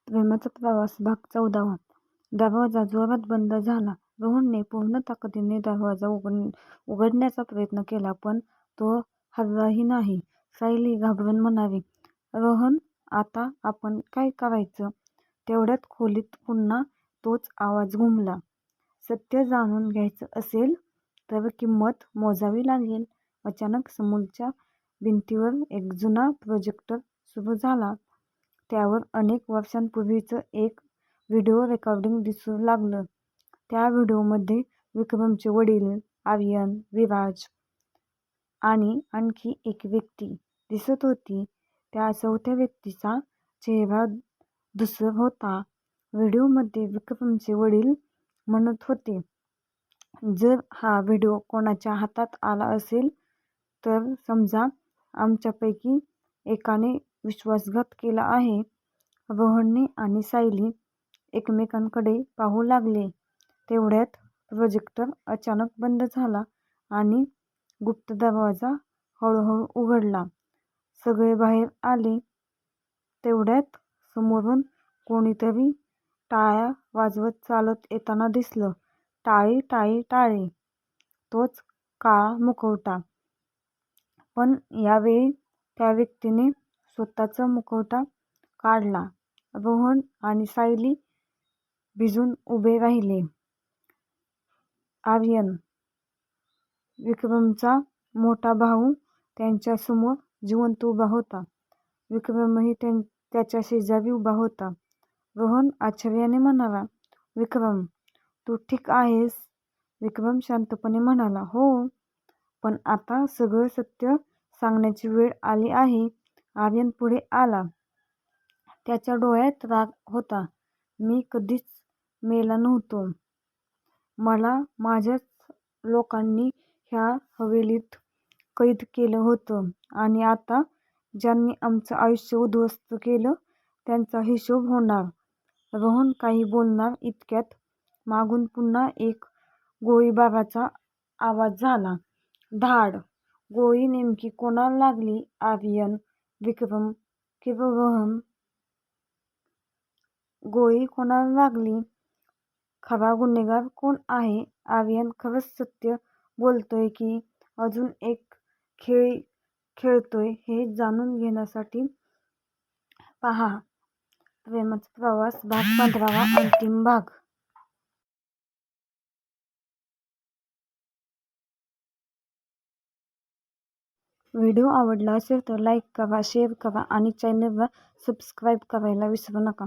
प्रेमाचा प्रवास भाग 14. दरवाजा जोरात बंद झाला. रोहनने पूर्ण ताकदीने दरवाजा उघडण्याचा प्रयत्न केला, पण तो हललाही नाही. सायली घाबरून म्हणाली, रोहन, आता आपण काय करायचं? तेवढ्यात खोलीत पुन्हा तोच आवाज घुमला. सत्य जाणून घ्यायचं असेल तर किंमत मोजावी लागेल. अचानक समोरच्या भिंतीवर एक जुना प्रोजेक्टर सुरू झाला. त्यावर अनेक वर्षांपूर्वीचं एक व्हिडिओ रेकॉर्डिंग दिसू लागलं. त्या व्हिडिओमध्ये विक्रमचे वडील, आर्यन, विराज आणि आणखी एक व्यक्ती दिसत होती. त्या चौथ्या व्यक्तीचा चेहरा धूसर होता. व्हिडिओमध्ये विक्रमचे वडील म्हणत होते, जर हा व्हिडिओ कोणाच्या हातात आला असेल तर समजा आमच्यापैकी एकाने विश्वासघात केला आहे. रोहनने आणि सायली एकमेकांकडे पाहू लागले. तेवढ्यात प्रोजेक्टर अचानक बंद झाला आणि गुप्त दरवाजा हळूहळू उघडला. सगळे बाहेर आले. तेवढ्यात समोरून कोणीतरी टाळ्या वाजवत चालत येताना दिसलं. टाळी, टाळी, टाळे. तोच काळा मुखवटा. पण यावेळी त्या व्यक्तीने स्वतःचा मुखवटा काढला. रोहन आणि सायली भिजून उभे राहिले. आर्यन, विक्रमचा मोठा भाऊ, त्यांच्यासमोर जिवंत उभा होता. विक्रमही त्याच्या शेजारी उभा होता. रोहन आश्चर्याने म्हणाला, विक्रम, तू ठीक आहेस? विक्रम शांतपणे म्हणाला, हो, पण आता सगळं सत्य सांगण्याची वेळ आली आहे. आर्यन पुढे आला. त्याच्या डोळ्यात राग होता. मी कधीच मेला नव्हतो. मला माझ्याच लोकांनी ह्या हवेलीत कैद केलं होतं आणि आता ज्यांनी आमचं आयुष्य उद्ध्वस्त केलं त्यांचा हिशोब होणार. रोहन काही बोलणार इतक्यात मागून पुन्हा एक गोळीबाराचा आवाज झाला. धाड! गोळी नेमकी कोणाला लागली? आर्यन, विक्रम की रोहन? गोळी कोणाला लागली? खरा गुन्हेगार कोण आहे? आर्यन खरंच सत्य बोलतोय की अजून एक खेळ खेळतोय? हे जाणून घेण्यासाठी पहा प्रेमाचा प्रवास भाग 15, अंतिम भाग. व्हिडिओ आवडला असेल तर लाईक करा, शेअर करा आणि चॅनलला सबस्क्राईब करायला विसरू नका.